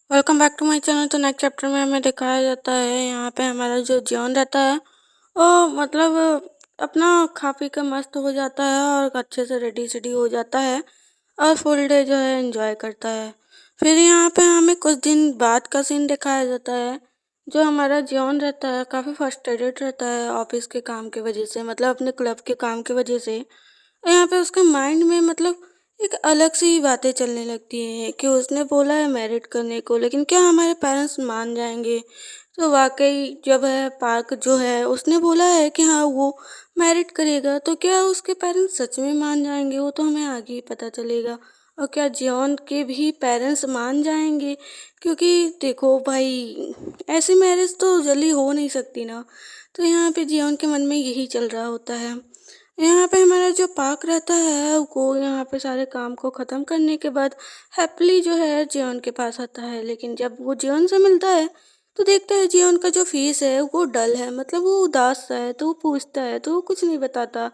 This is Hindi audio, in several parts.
Welcome back to my channel. तो नेक्स्ट चैप्टर में हमें दिखाया जाता है यहाँ पे हमारा जो जॉन रहता है वो मतलब अपना खा पी के मस्त हो जाता है और अच्छे से रेडी सेडी हो जाता है और फुल डे जो है एंजॉय करता है। फिर यहाँ पे हमें कुछ दिन बाद का सीन दिखाया जाता है। जो हमारा जॉन रहता है काफ़ी फ्रस्ट्रेटेड रहता है ऑफिस के काम की वजह से, मतलब अपने क्लब के काम की वजह से। यहाँ पे उसके माइंड में मतलब एक अलग सी ही बातें चलने लगती हैं कि उसने बोला है मैरिड करने को, लेकिन क्या हमारे पेरेंट्स मान जाएंगे। तो वाकई जब है पार्क जो है उसने बोला है कि हाँ वो मैरिड करेगा, तो क्या उसके पेरेंट्स सच में मान जाएंगे, वो तो हमें आगे ही पता चलेगा। और क्या जियोन के भी पेरेंट्स मान जाएंगे, क्योंकि देखो भाई ऐसी मैरिज तो जल्दी हो नहीं सकती ना। तो यहाँ पे जियोन के मन में यही चल रहा होता है। यहाँ पे हमारा जो पार्क रहता है वो यहाँ पे सारे काम को ख़त्म करने के बाद हैप्पीली जो है जियोन के पास आता है। लेकिन जब वो जियोन से मिलता है तो देखता है जियोन का जो फेस है वो डल है, मतलब वो उदास सा है। तो वो पूछता है तो वो कुछ नहीं बताता।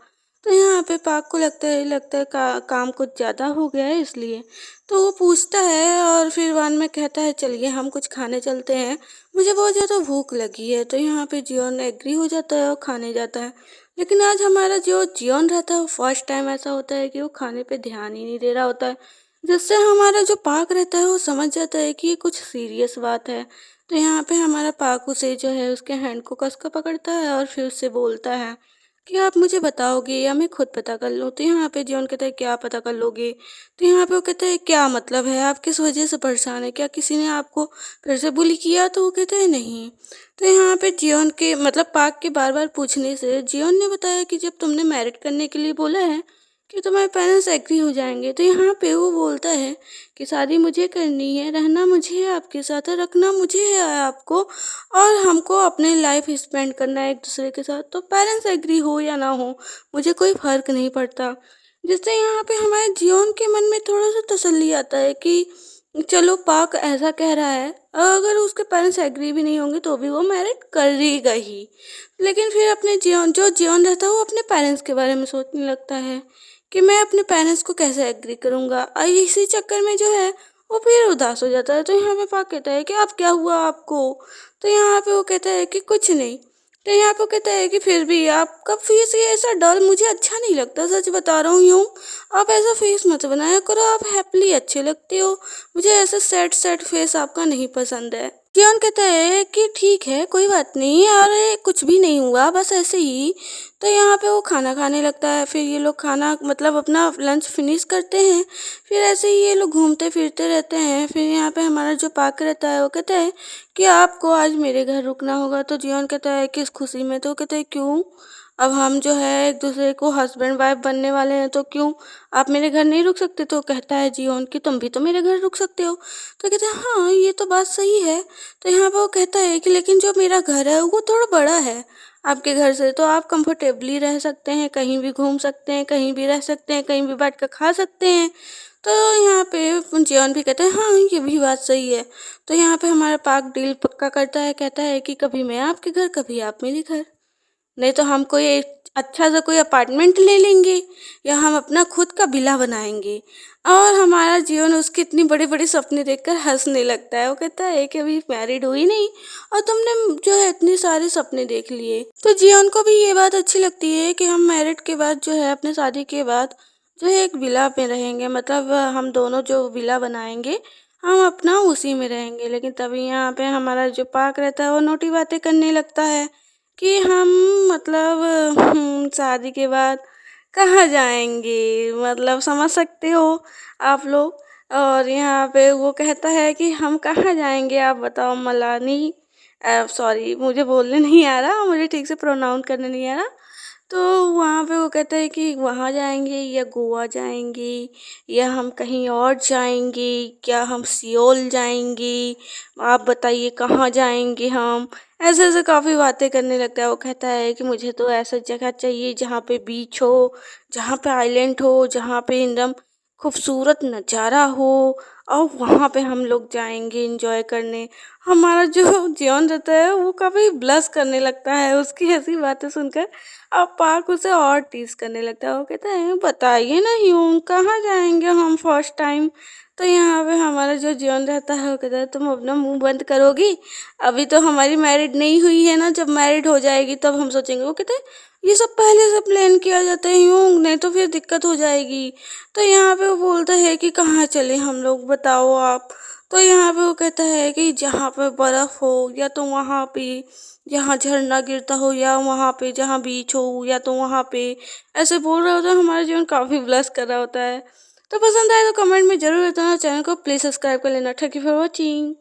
तो यहाँ पे पार्क को लगता है काम कुछ ज़्यादा हो गया है इसलिए। तो वो पूछता है और फिर बाद में कहता है चलिए हम कुछ खाने चलते हैं, मुझे बहुत ज़्यादा भूख लगी है। तो यहाँ पे जियोन एग्री हो जाता है और खाने जाता है। लेकिन आज हमारा जो जियोन रहता है वो फर्स्ट टाइम ऐसा होता है कि वो खाने पे ध्यान ही नहीं दे रहा होता है, जिससे हमारा जो पाक रहता है वो समझ जाता है कि ये कुछ सीरियस बात है। तो यहाँ पे हमारा पाक उसे जो है उसके हैंड को कस कर पकड़ता है और फिर उससे बोलता है कि आप मुझे बताओगे या मैं खुद पता कर लूँ। तो यहाँ पे जियोन कहता है क्या पता कर लोगे। तो यहाँ पे वो कहता है क्या मतलब है, आप किस वजह से परेशान है, क्या किसी ने आपको फिर से बुली किया। तो वो कहता है नहीं। तो यहाँ पे जियोन के मतलब पाक के बार बार पूछने से जियोन ने बताया कि जब तुमने मैरिड करने के लिए बोला है कि तुम्हारे पेरेंट्स एग्री हो जाएंगे। तो यहाँ पे वो बोलता है कि शादी मुझे करनी है, रहना मुझे है आपके साथ है, रखना मुझे है आपको, और हमको अपने लाइफ स्पेंड करना है एक दूसरे के साथ। तो पेरेंट्स एग्री हो या ना हो मुझे कोई फ़र्क नहीं पड़ता। जिससे यहाँ पे हमारे जियोन के मन में थोड़ा सा तसल्ली आता है कि चलो पाक ऐसा कह रहा है, अगर उसके पेरेंट्स एग्री भी नहीं होंगे तो भी वो मैरिड करेगा ही। लेकिन फिर अपने जीवन रहता है वो अपने पेरेंट्स के बारे में सोचने लगता है कि मैं अपने पेरेंट्स को कैसे एग्री करूँगा, और इसी चक्कर में जो है वो फिर उदास हो जाता है। तो यहाँ पे पाक कहता है कि अब क्या हुआ आपको। तो यहाँ पे वो कहता है कि कुछ नहीं। तो यहाँ पे कहता है कि फिर भी आपका फेस ये ऐसा डल मुझे अच्छा नहीं लगता, सच बता रहा हूँ। यूँ आप ऐसा फेस मत बनाया करो, आप हैप्पीली अच्छे लगते हो, मुझे ऐसा सैड सैड फेस आपका नहीं पसंद है। कियान कहता है कि ठीक है कोई बात नहीं, अरे कुछ भी नहीं हुआ बस ऐसे ही। तो यहाँ पे वो खाना खाने लगता है। फिर ये लोग खाना मतलब अपना लंच फिनिश करते हैं। फिर ऐसे ही ये लोग घूमते फिरते रहते हैं। फिर यहाँ पे हमारा जो पाक रहता है वो कहता है कि आपको आज मेरे घर रुकना होगा। तो जियोन कहता है किस खुशी में। तो वो कहता है क्यों, अब हम जो है एक दूसरे को हस्बैंड वाइफ बनने वाले हैं तो क्यों आप मेरे घर नहीं रुक सकते। तो कहता है जियोन कि तुम भी तो मेरे घर रुक सकते हो। तो कहते हैं हाँ ये तो बात सही है। तो यहाँ पर वो कहता है कि लेकिन जो मेरा घर है वो थोड़ा बड़ा है आपके घर से, तो आप कंफर्टेबली रह सकते हैं, कहीं भी घूम सकते हैं, कहीं भी रह सकते हैं, कहीं भी बैठ कर खा सकते हैं। तो यहाँ पे जियोन भी कहते हैं हाँ ये भी बात सही है। तो यहाँ पे हमारा पाक डील पक्का करता है, कहता है कि कभी मैं आपके घर कभी आप मेरे घर, नहीं तो हम कोई एक अच्छा सा कोई अपार्टमेंट ले लेंगे या हम अपना खुद का विला बनाएंगे। और हमारा जीवन उसके इतनी बड़ी बड़ी सपने देखकर हंसने लगता है। वो कहता है कि अभी मैरिड हुई नहीं और तुमने जो है इतने सारे सपने देख लिए। तो जियोन को भी ये बात अच्छी लगती है कि हम मैरिड के बाद जो है अपने शादी के बाद जो है एक विला में रहेंगे, मतलब हम दोनों जो विला बनाएंगे हम अपना उसी में रहेंगे। लेकिन तभी यहाँ पे हमारा जो पार्क रहता है वो नोटी बातें करने लगता है कि हम मतलब शादी के बाद कहाँ जाएंगे, मतलब समझ सकते हो आप लोग। और यहाँ पे वो कहता है कि हम कहाँ जाएंगे आप बताओ मलानी, सॉरी मुझे बोलने नहीं आ रहा, मुझे ठीक से प्रोनाउंस करने नहीं आ रहा। तो वहाँ पे वो कहता है कि वहाँ जाएंगे या गोवा जाएंगे या हम कहीं और जाएंगे, क्या हम सियोल जाएंगे, आप बताइए कहाँ जाएंगे हम। ऐसे ऐसे काफ़ी बातें करने लगता है। वो कहता है कि मुझे तो ऐसा जगह चाहिए जहाँ पे बीच हो, जहाँ पे आइलैंड हो, जहाँ पे एकदम खूबसूरत नज़ारा हो, और वहाँ पे हम लोग जाएंगे एंजॉय करने। हमारा जो जीवन रहता है वो काफ़ी ब्लश करने लगता है उसकी ऐसी बातें सुनकर। अब पार्क उसे और टीज करने लगता है। वो कहता है बताइए ना यूं कहाँ जाएंगे हम फर्स्ट टाइम। तो यहाँ पे हमारा जो जियोन रहता है वो कहता है तुम अपना मुँह बंद करोगी, अभी तो हमारी मैरिड नहीं हुई है ना, जब मैरिड हो जाएगी तब हम सोचेंगे। वो कहते हैं ये सब पहले से प्लान किया जाता है यूँ, नहीं तो फिर दिक्कत हो जाएगी। तो यहाँ पे वो बोलता है कि कहाँ चले हम लोग, बताओ आप। तो यहाँ पे वो कहता है कि जहाँ पे बर्फ़ हो या तो वहाँ पे, जहाँ झरना गिरता हो या वहाँ पे जहाँ बीच हो या तो वहाँ पे, ऐसे बोल रहा होता है। हमारा जीवन काफ़ी ब्लश कर रहा होता है। तो पसंद आए तो कमेंट में ज़रूर बताना, चैनल को प्लीज़ सब्सक्राइब कर लेना। Thank you for watching.